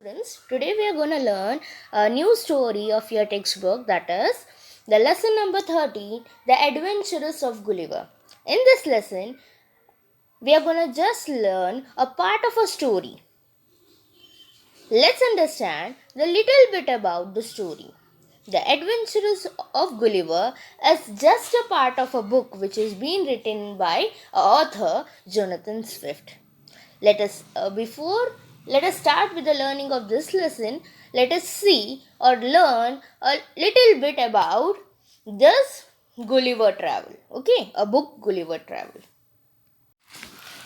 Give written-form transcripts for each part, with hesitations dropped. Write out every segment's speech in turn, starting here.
Students, today we are going to learn a new story of your textbook, that is the lesson number 13, The Adventures of Gulliver. In this lesson, we are going to just learn a part of a story. Let's understand the little bit about the story. The Adventures of Gulliver is just a part of a book which is being written by author Jonathan Swift. Let us start with the learning of this lesson. Let us see or learn a little bit about this Gulliver Travel. Okay, a book Gulliver Travel.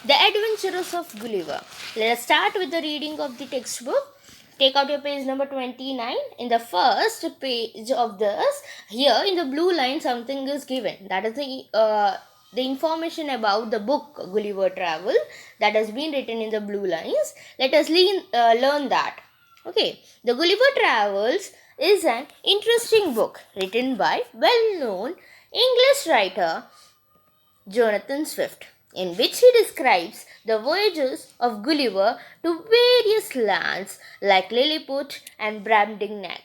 The Adventures of Gulliver. Let us start with the reading of the textbook. Take out your page number 29. In the first page of this, here in the blue line, something is given. That is the information about the book Gulliver Travel that has been written in the blue lines. Let us learn that. Okay, the Gulliver Travels is an interesting book written by well-known English writer Jonathan Swift, in which he describes the voyages of Gulliver to various lands like Lilliput and Brobdingnag.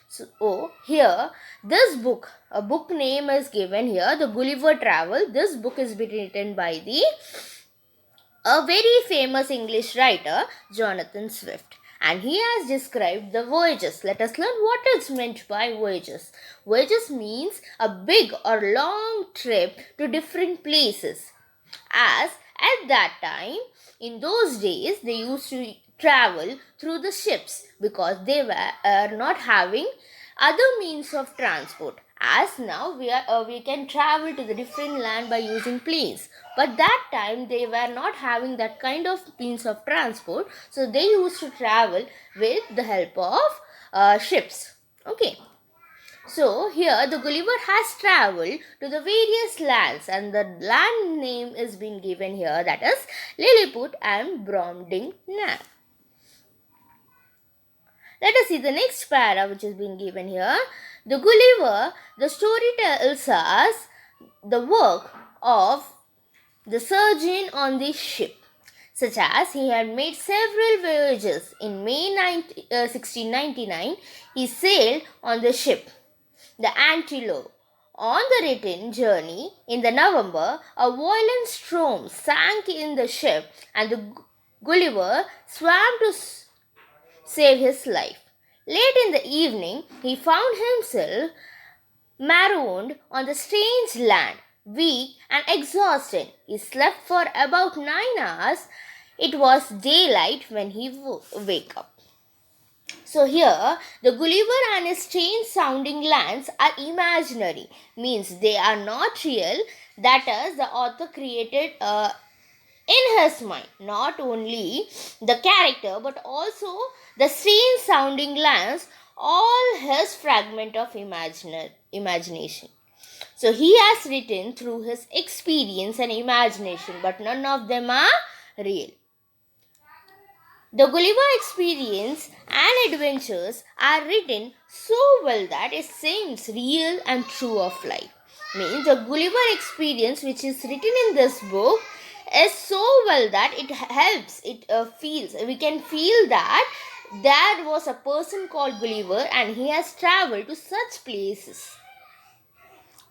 So here, this book, a book name is given here, the Gulliver Travel. This book is written by a very famous English writer, Jonathan Swift. And he has described the voyages. Let us learn what is meant by voyages. Voyages means a big or long trip to different places. As at that time, in those days, they used to travel through the ships because they were not having other means of transport. As now we can travel to the different land by using planes, but that time they were not having that kind of means of transport, so they used to travel with the help of ships. Okay. So here the Gulliver has travelled to the various lands, and the land name is being given here, that is Lilliput and Brobdingnag. Let us see the next para which is being given here. The Gulliver, the story tells us the work of the surgeon on the ship, such as he had made several voyages. In May 1699, he sailed on the ship, the Antelope. On the return journey in the November, a violent storm sank in the ship, and the Gulliver swam to save his life. Late in the evening, he found himself marooned on the strange land, weak and exhausted. He slept for about 9 hours. It was daylight when he woke up. So here, the Gulliver and his strange sounding lands are imaginary, means they are not real. That is, the author created in his mind not only the character but also the strange sounding lands, all his fragment of imagination. So he has written through his experience and imagination, but none of them are real. The Gulliver experience and adventures are written so well that it seems real and true of life. Means the Gulliver experience which is written in this book is so well that it helps, we can feel that there was a person called Gulliver and he has traveled to such places.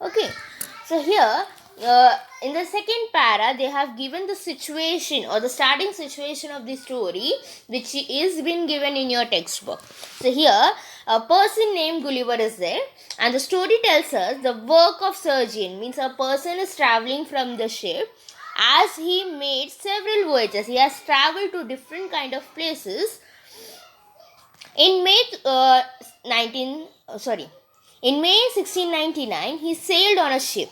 Okay, so here in the second para, they have given the situation or the starting situation of the story, which is been given in your textbook. So here, a person named Gulliver is there, and the story tells us the work of surgeon, means a person is traveling from the ship. As he made several voyages, he has traveled to different kind of places. In May 1699, he sailed on a ship.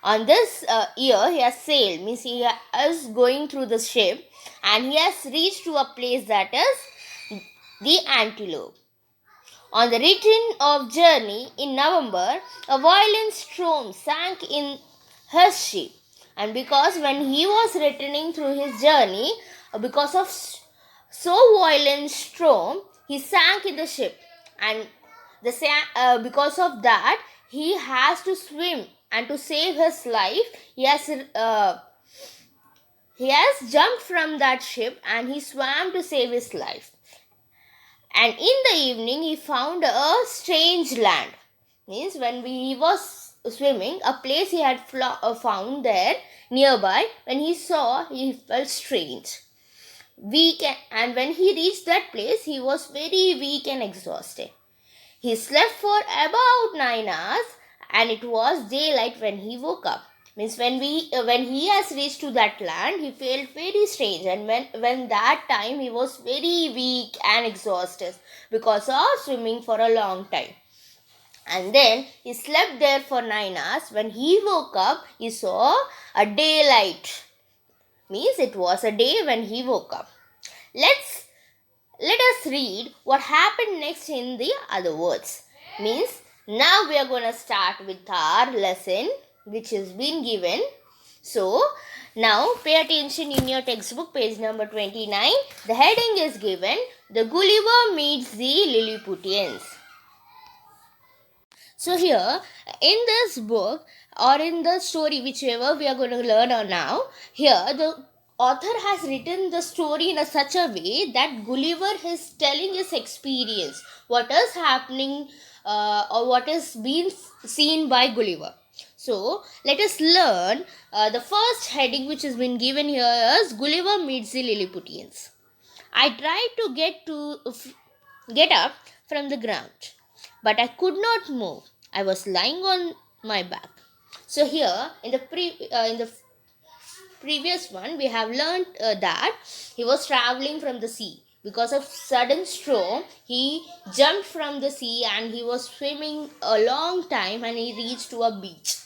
On this year, he has sailed, means he is going through the ship, and he has reached to a place that is the Antelope. On the return of journey in November, a violent storm sank in his ship, and because when he was returning through his journey, because of so violent storm, he sank in the ship, and because of that he has to swim, and to save his life he has jumped from that ship and he swam to save his life. And in the evening he found a strange land. Means when he was swimming, a place he had found there nearby, when he saw, he felt strange, weak, and when he reached that place he was very weak and exhausted. He slept for about 9 hours and it was daylight when he woke up. Means when he has reached to that land, he felt very strange, and when that time he was very weak and exhausted because of swimming for a long time. And then he slept there for 9 hours. When he woke up, he saw a daylight. Means it was a day when he woke up. Let us read what happened next in the other words. Means now we are going to start with our lesson which has been given. So now pay attention in your textbook, page number 29. The heading is given, The Gulliver Meets the Lilliputians. So here in this book or in the story, whichever we are going to learn now, here the author has written the story in such a way that Gulliver is telling his experience, what is happening or what is being seen by Gulliver. So let us learn the first heading which has been given here is Gulliver Meets the Lilliputians. I tried to get up from the ground, but I could not move. I was lying on my back. So here in the previous one, we have learned that he was traveling from the sea. Because of sudden storm, he jumped from the sea and he was swimming a long time and he reached to a beach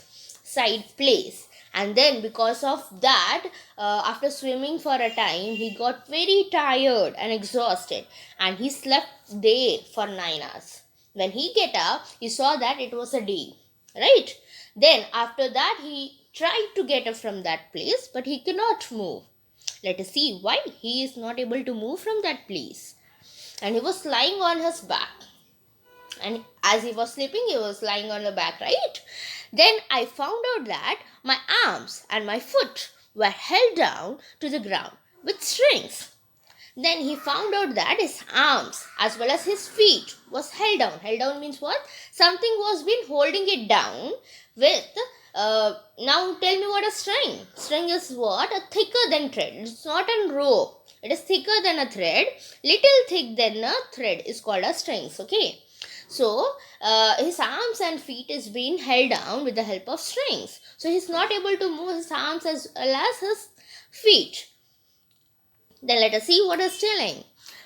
side place. And then because of that, after swimming for a time, he got very tired and exhausted and he slept there for 9 hours. When he get up, he saw that it was a day, right? Then after that, he tried to get up from that place, but he cannot move. Let us see why he is not able to move from that place. And he was lying on his back. And as he was sleeping, he was lying on the back, right? Then I found out that my arms and my foot were held down to the ground with strings. Then he found out that his arms as well as his feet was held down. Held down means what? Something was been holding it down with, now tell me what a string. String is what? A thicker than thread. It's not a rope. It is thicker than a thread. Little thick than a thread is called a strings. Okay. So, his arms and feet is being held down with the help of strings. So, he is not able to move his arms as well as his feet. Then let us see what is telling.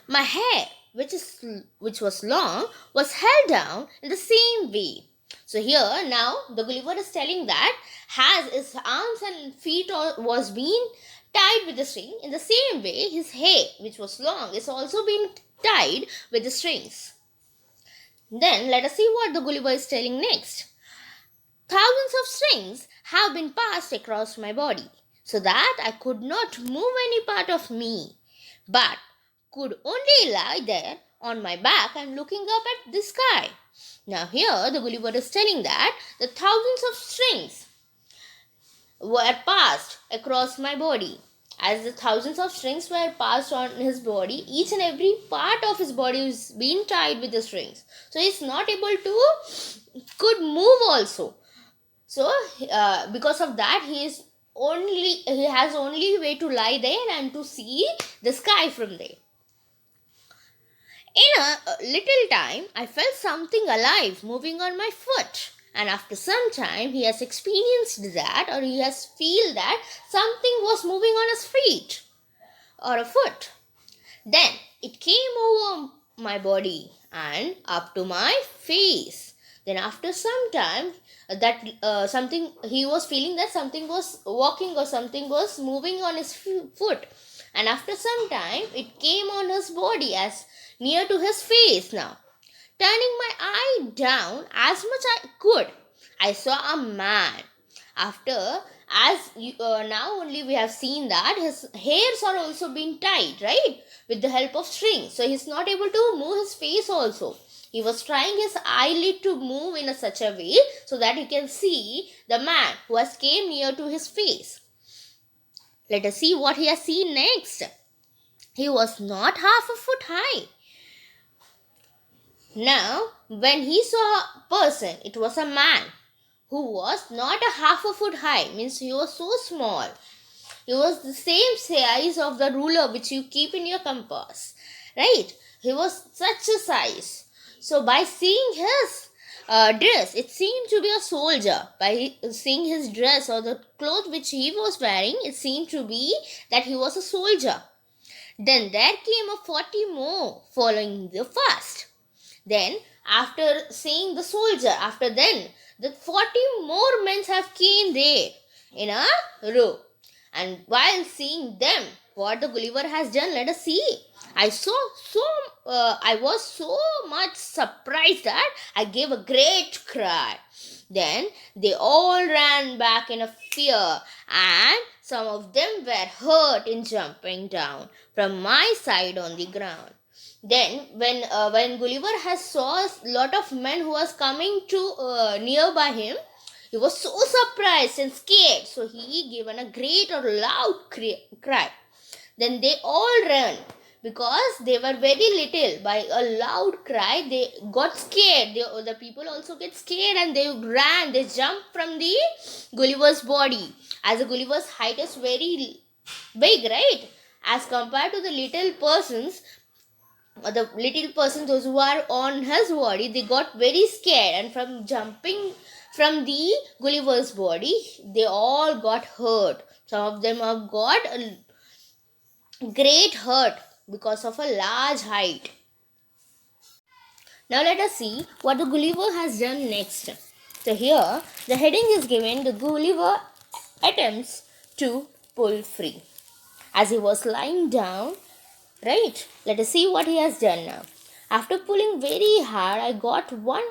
My hair, which was long, was held down in the same way. So here now the Gulliver is telling that as his arms and feet was being tied with the string, in the same way his hair, which was long, is also being tied with the strings. Then let us see what the Gulliver is telling next. Thousands of strings have been passed across my body, so that I could not move any part of me, but could only lie there on my back and looking up at the sky. Now here the Gulliver is telling that the thousands of strings were passed across my body. As the thousands of strings were passed on his body, each and every part of his body is being tied with the strings. So he is not able to could move also. So because of that, he has only way to lie there and to see the sky from there. In a little time, I felt something alive moving on my foot. And after some time, he has experienced that, or he has feel that something was moving on his feet or a foot. Then it came over my body and up to my face. Then after some time, that something, he was feeling that something was walking or something was moving on his foot. And after some time, it came on his body as near to his face now. Turning my eye down as much I could, I saw a man. After, now only we have seen that his hairs are also being tied, right, with the help of strings. So he's not able to move his face also. He was trying his eyelid to move in such a way so that he can see the man who has came near to his face. Let us see what he has seen next. He was not half a foot high, Now, when he saw a person, it was a man who was not a half a foot high, means he was so small. He was the same size of the ruler which you keep in your compass, right? He was such a size. So, by seeing his dress, it seemed to be a soldier. By seeing his dress or the clothes which he was wearing, it seemed to be that he was a soldier. Then there came a 40 more following the fast. Then, after seeing the soldier, after then, the 40 more men have came there in a row. And while seeing them, what the Gulliver has done, let us see. I was so much surprised that I gave a great cry. Then they all ran back in a fear, and some of them were hurt in jumping down from my side on the ground. Then, when Gulliver has saw a lot of men who was coming to nearby him, he was so surprised and scared. So he given a great or loud cry. Then they all ran because they were very little. By a loud cry, they got scared. The people also get scared and they ran. They jumped from the Gulliver's body. As the Gulliver's height is very big, right? As compared to the little persons, those who are on his body, they got very scared, and from jumping from the Gulliver's body, they all got hurt. Some of them have got a great hurt because of a large height. Now let us see what the Gulliver has done next. So here the heading is given, the Gulliver attempts to pull free. As he was lying down, right, let us see what he has done now. After pulling very hard, I got one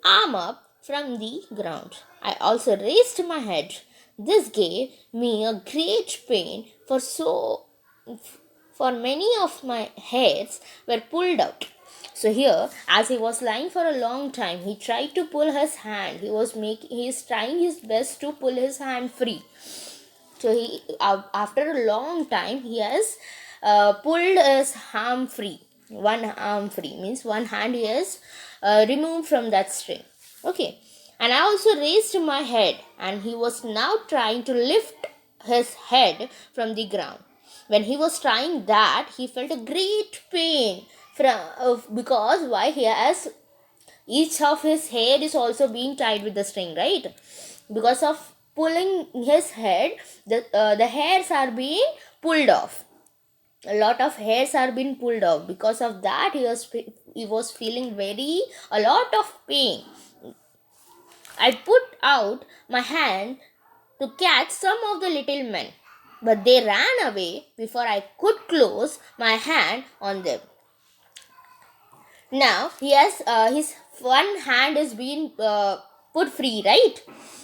arm up from the ground. I also raised my head. This gave me a great pain, for many of my hairs were pulled out. So here, as he was lying for a long time, he tried to pull his hand. He is trying his best to pull his hand free. So after a long time, he has pulled his arm free. One arm free means one hand he has removed from that string. Okay. And I also raised my head, and he was now trying to lift his head from the ground. When he was trying that, he felt a great pain because why, he has each of his hair is also being tied with the string, right? Because of pulling his head, the hairs are being pulled off. A lot of hairs are being pulled off. Because of that, he was feeling a lot of pain. I put out my hand to catch some of the little men, but they ran away before I could close my hand on them. Now his one hand is being put free, right?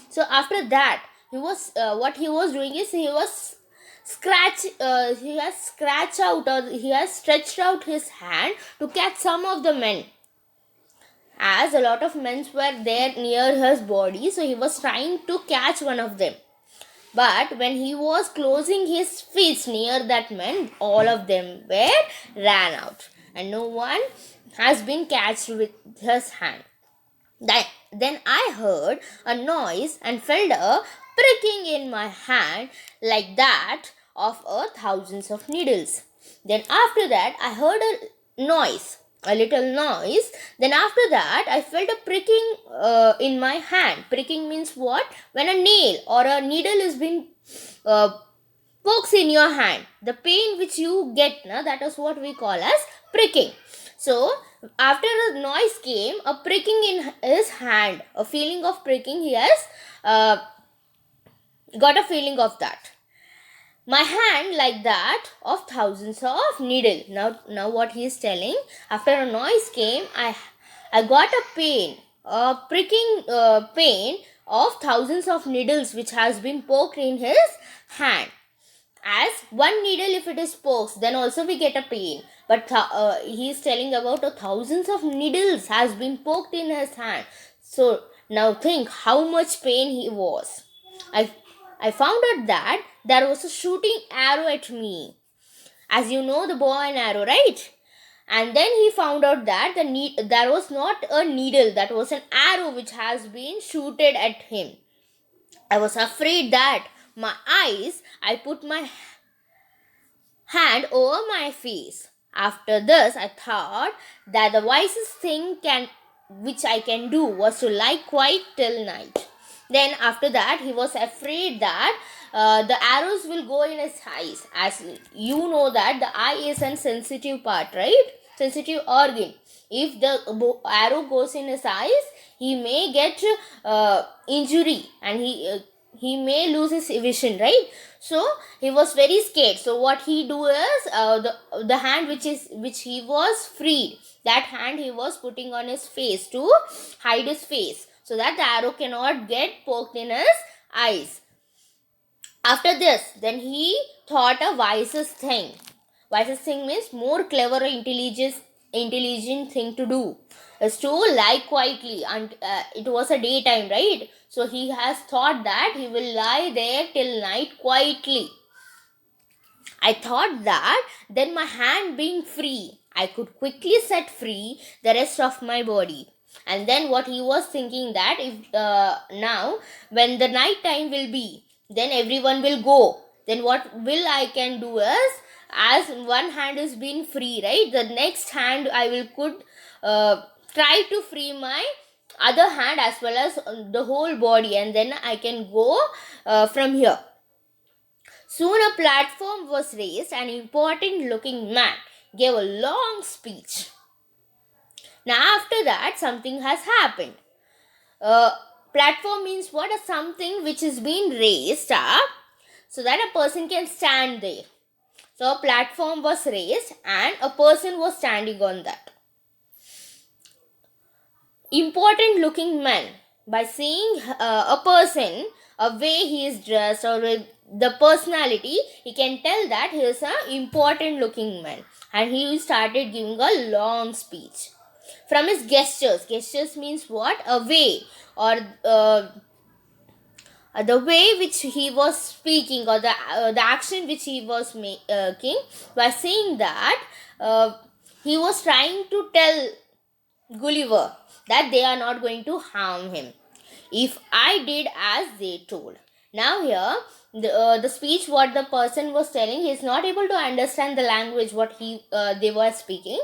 So after that, what he was doing is he has stretched out his hand to catch some of the men, as a lot of men were there near his body. So he was trying to catch one of them, but when he was closing his fists near that man, all of them ran out, and no one has been catched with his hand. Then I heard a noise and felt a pricking in my hand like that of thousands of needles. Then after that, I heard a little noise. Then after that, I felt a pricking in my hand. Pricking means what? When a nail or a needle is being pokes in your hand. The pain which you get, that is what we call as pricking. So after the noise came a pricking in his hand, a feeling of pricking. He has got a feeling of that. My hand like that of thousands of needle. Now what he is telling, after a noise came, I got a pain, a pricking pain of thousands of needles which has been poked in his hand. As one needle, if it is poked, then also we get a pain. But he is telling about thousands of needles has been poked in his hand. So now think how much pain he was. I found out that there was a shooting arrow at me. As you know, the bow and arrow, right? And then he found out that there was not a needle, that was an arrow which has been shooted at him. I was afraid that I put my hand over my face. After this, I thought that the wisest thing which I can do was to lie quiet till night. Then after that, he was afraid that the arrows will go in his eyes. As you know that the eye is a sensitive part, right? Sensitive organ. If the arrow goes in his eyes, he may get injury, and he may lose his vision, right? So he was very scared. So what he do is, the hand which he was freed, that hand he was putting on his face to hide his face, so that the arrow cannot get poked in his eyes. After this, then he thought a wisest thing. Wisest thing means more clever or intelligent thing to do is to lie quietly. And it was a daytime, right? So he has thought that he will lie there till night quietly. I thought that then, my hand being free, I could quickly set free the rest of my body. And then what he was thinking that, if now when the night time will be, then everyone will go. Then what will I can do is, as one hand is being free, right? The next hand I will could try to free my other hand as well as the whole body, and then I can go from here. Soon a platform was raised. An important looking man gave a long speech. Now after that, something has happened. Platform means what? Something which is being raised up so that a person can stand there. So a platform was raised and a person was standing on that. Important looking man. By seeing a person, a way he is dressed, or the personality, he can tell that he is an important looking man. And he started giving a long speech. From his gestures means what? A way, or the way which he was speaking, or the action which he was making. By saying that, he was trying to tell Gulliver that they are not going to harm him if I did as they told. Now here, the speech what the person was telling, he is not able to understand the language what they were speaking,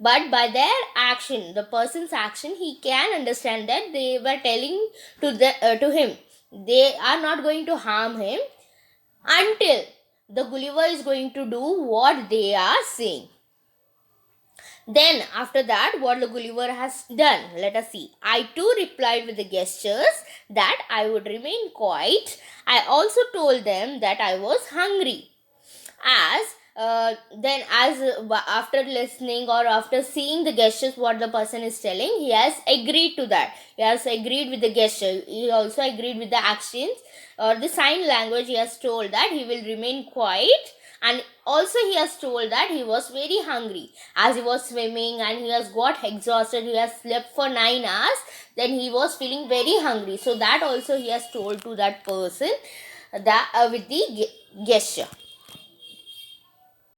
but by their action, the person's action, he can understand that they were telling to him they are not going to harm him until the Gulliver is going to do what they are saying. Then after that, what the Gulliver has done, let us see. I too replied with the gestures that I would remain quiet. I also told them that I was hungry. After listening or after seeing the gestures what the person is telling, he has agreed to that. He has agreed with the gesture. He also agreed with the actions or the sign language. He has told that he will remain quiet. And also he has told that he was very hungry. As he was swimming and he has got exhausted, he has slept for 9 hours, then he was feeling very hungry. So that also he has told to that person that with the gesture.